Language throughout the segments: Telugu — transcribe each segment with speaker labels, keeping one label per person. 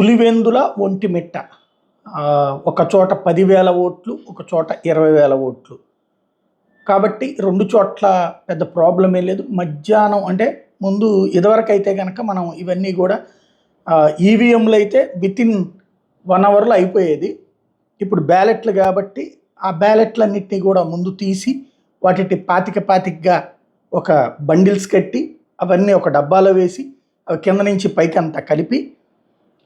Speaker 1: పులివెందుల ఒంటిమిట్ట ఒక చోట 10,000 ఓట్లు, ఒక చోట 20,000 ఓట్లు. కాబట్టి 2 చోట్ల పెద్ద ప్రాబ్లం ఏం లేదు. మధ్యాహ్నం అంటే ముందు ఇదివరకు అయితే కనుక మనం ఇవన్నీ కూడా ఈవీఎంలు అయితే వితిన్ 1 అవర్లో అయిపోయేది. ఇప్పుడు బ్యాలెట్లు కాబట్టి ఆ బ్యాలెట్లన్నింటినీ కూడా ముందు తీసి వాటిని పాతికగా ఒక బండిల్స్ కట్టి అవన్నీ ఒక డబ్బాలో వేసి కింద నుంచి పైకి అంతా కలిపి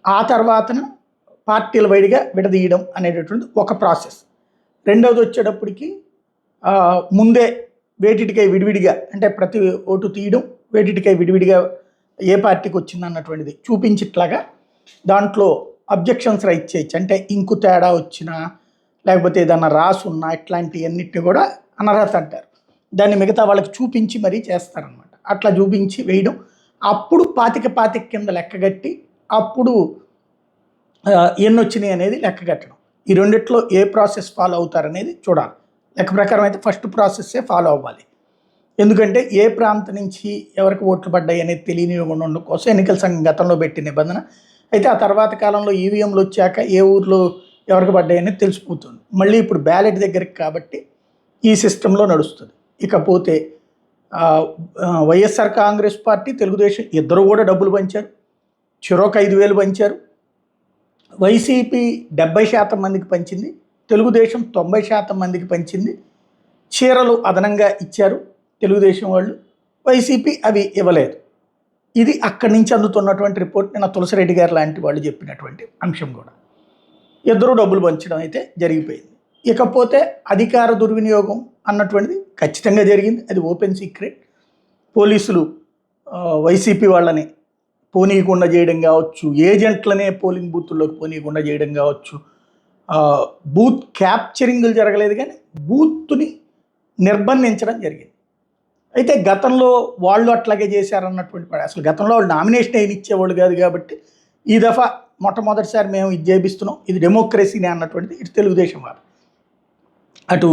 Speaker 1: ఆ తర్వాతన పార్టీల వైడిగా విడదీయడం అనేటటువంటి ఒక ప్రాసెస్. రెండవది వచ్చేటప్పటికి ముందే వేటిటికై విడివిడిగా అంటే ప్రతి ఓటు తీయడం, వేటిటికై విడివిడిగా ఏ పార్టీకి వచ్చింది అన్నటువంటిది చూపించిట్లాగా దాంట్లో అబ్జెక్షన్స్ రైట్ చేయొచ్చు. అంటే ఇంకు తేడా వచ్చినా లేకపోతే ఏదన్నా రాసున్నా ఇట్లాంటివన్నిటిని కూడా అనర్హత అంటారు. దాన్ని మిగతా వాళ్ళకి చూపించి మరీ చేస్తారనమాట. అట్లా చూపించి వేయడం, అప్పుడు పాతిక కింద లెక్కగట్టి అప్పుడు ఎన్ని వచ్చినాయి అనేది లెక్కగట్టడం. ఈ రెండిట్లో ఏ ప్రాసెస్ ఫాలో అవుతారనేది చూడాలి. లెక్క ప్రకారం అయితే ఫస్ట్ ప్రాసెస్సే ఫాలో అవ్వాలి. ఎందుకంటే ఏ ప్రాంతం నుంచి ఎవరికి ఓట్లు పడ్డాయి అనేది తెలియనివ్వడం కోసం ఎన్నికల సంఘం గతంలో పెట్టిన నిబంధన. అయితే ఆ తర్వాత కాలంలో ఈవీఎంలు వచ్చాక ఏ ఊర్లో ఎవరికి పడ్డాయి అనేది తెలిసిపోతుంది. మళ్ళీ ఇప్పుడు బ్యాలెట్ దగ్గరికి కాబట్టి ఈ సిస్టంలో నడుస్తుంది. ఇకపోతే వైఎస్ఆర్ కాంగ్రెస్ పార్టీ, తెలుగుదేశం ఇద్దరు కూడా డబ్బులు పంచారు. చెరొక 5,000 పంచారు. వైసీపీ 70% మందికి పంచింది, తెలుగుదేశం 90% మందికి పంచింది. చీరలు అదనంగా ఇచ్చారు తెలుగుదేశం వాళ్ళు, వైసీపీ అవి ఇవ్వలేదు. ఇది అక్కడి నుంచి అందుతున్నటువంటి రిపోర్ట్. నిన్న తులసిరెడ్డి గారు లాంటి వాళ్ళు చెప్పినటువంటి అంశం కూడా. ఇద్దరు డబ్బులు పంచడం అయితే జరిగిపోయింది. ఇకపోతే అధికార దుర్వినియోగం అన్నటువంటిది ఖచ్చితంగా జరిగింది. అది ఓపెన్ సీక్రెట్. పోలీసులు వైసీపీ వాళ్ళని పోనీయకుండా చేయడం కావచ్చు, ఏజెంట్లనే పోలింగ్ బూతుల్లోకి పోనీయకుండా చేయడం కావచ్చు, బూత్ క్యాప్చరింగ్లు జరగలేదు కానీ బూత్ని నిర్బంధించడం జరిగింది. అయితే గతంలో వాళ్ళు అట్లాగే చేశారన్నటువంటి అసలు గతంలో వాళ్ళు నామినేషన్ అయిన ఇచ్చేవాళ్ళు కాదు కాబట్టి ఈ దఫా మొట్టమొదటిసారి మేము ఇది చేపిస్తున్నాం, ఇది డెమోక్రసీనే అన్నటువంటిది ఇటు తెలుగుదేశం వారు. అటు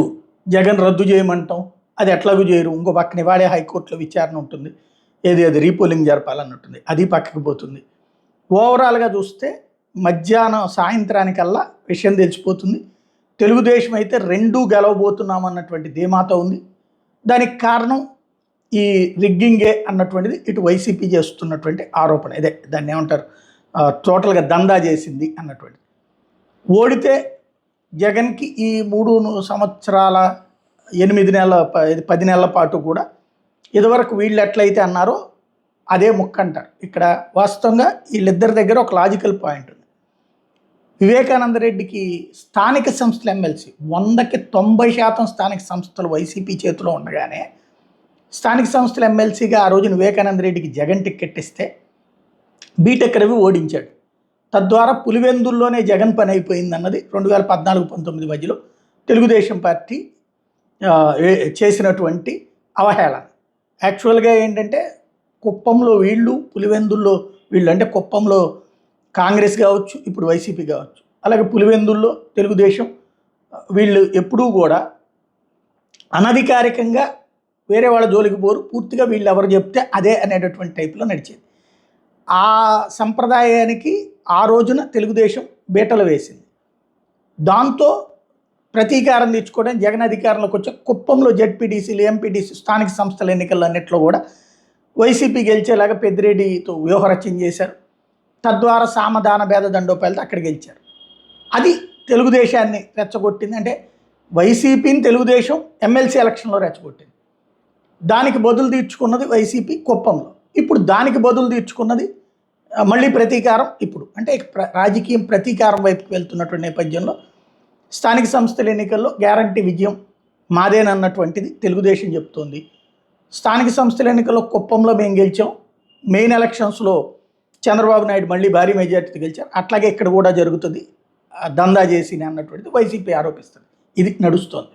Speaker 1: జగన్ రద్దు చేయమంటాం, అది ఎట్లాగూ చేయరు. ఇంకో పక్కన ఇవాళే హైకోర్టులో విచారణ ఉంటుంది, అది రీపోలింగ్ జరపాలన్నట్టుంది, అది పక్కకు పోతుంది. ఓవరాల్గా చూస్తే మధ్యాహ్నం సాయంత్రానికల్లా విషయం తెలిసిపోతుంది. తెలుగుదేశం అయితే 2 గెలవబోతున్నాం అన్నటువంటి ధీమాతో ఉంది. దానికి కారణం ఈ రిగ్గింగే అన్నటువంటిది ఇటు వైసీపీ చేస్తున్నటువంటి ఆరోపణ. ఇదే దాన్ని ఏమంటారు, టోటల్గా దందా చేసింది అన్నటువంటిది. ఓడితే జగన్కి ఈ 3 సంవత్సరాల 8 నెలల 10 నెలల పాటు కూడా ఇదివరకు వీళ్ళు ఎట్లయితే అన్నారో అదే ముక్క అంటారు. ఇక్కడ వాస్తవంగా వీళ్ళిద్దరి దగ్గర ఒక లాజికల్ పాయింట్ ఉంది. వివేకానంద రెడ్డికి స్థానిక సంస్థల ఎమ్మెల్సీ 100కి 90% స్థానిక సంస్థలు వైసీపీ చేతిలో ఉండగానే స్థానిక సంస్థల ఎమ్మెల్సీగా ఆ రోజున వివేకానంద రెడ్డికి జగన్ టికెట్ ఇస్తే బీటెక్ రవి ఓడించాడు. తద్వారా పులివెందుల్లోనే జగన్ పని అయిపోయింది అన్నది 2014-19 మధ్యలో తెలుగుదేశం పార్టీ చేసినటువంటి అవహేళన. యాక్చువల్గా ఏంటంటే కుప్పంలో వీళ్ళు, పులివెందుల్లో వీళ్ళు, అంటే కుప్పంలో కాంగ్రెస్ కావచ్చు, ఇప్పుడు వైసీపీ కావచ్చు, అలాగే పులివెందుల్లో తెలుగుదేశం, వీళ్ళు ఎప్పుడూ కూడా అనధికారికంగా వేరే వాళ్ళ జోలికి పోరు, పూర్తిగా వీళ్ళు ఎవరు చెప్తే అదే అనేటటువంటి టైప్లో నడిచేది. ఆ సంప్రదాయానికి ఆ రోజున తెలుగుదేశం బీటలు వేసింది. దాంతో ప్రతీకారం తెచ్చుకోవడానికి జగన్ అధికారంలోకి వచ్చే కుప్పంలో జెడ్పీటీసీలు, ఎంపీటీసీ స్థానిక సంస్థల ఎన్నికలన్నింటిలో కూడా వైసీపీ గెలిచేలాగా పెద్దిరెడ్డితో వ్యూహరచన చేశారు. తద్వారా సామధాన భేద దండోపాయాలతో అక్కడ గెలిచారు. అది తెలుగుదేశాన్ని రెచ్చగొట్టింది. అంటే వైసీపీని తెలుగుదేశం ఎమ్మెల్సీ ఎలక్షన్లో రెచ్చగొట్టింది. దానికి బదులు తీర్చుకున్నది వైసీపీ కుప్పంలో. ఇప్పుడు దానికి బదులు తీర్చుకున్నది మళ్ళీ ప్రతీకారం. ఇప్పుడు అంటే రాజకీయం ప్రతీకారం వైపుకి వెళ్తున్నటువంటి నేపథ్యంలో స్థానిక సంస్థల ఎన్నికల్లో గ్యారంటీ విజయం మాదేనన్నటువంటిది తెలుగుదేశం చెప్తోంది. స్థానిక సంస్థల ఎన్నికల్లో కుప్పంలో మేము గెలిచాం, మెయిన్ ఎలక్షన్స్లో చంద్రబాబు నాయుడు మళ్ళీ భారీ మెజార్టీతో గెలిచారు, అట్లాగే ఇక్కడ కూడా జరుగుతుంది దందా చేసి అన్నటువంటిది వైసీపీ ఆరోపిస్తుంది. ఇది నడుస్తోంది.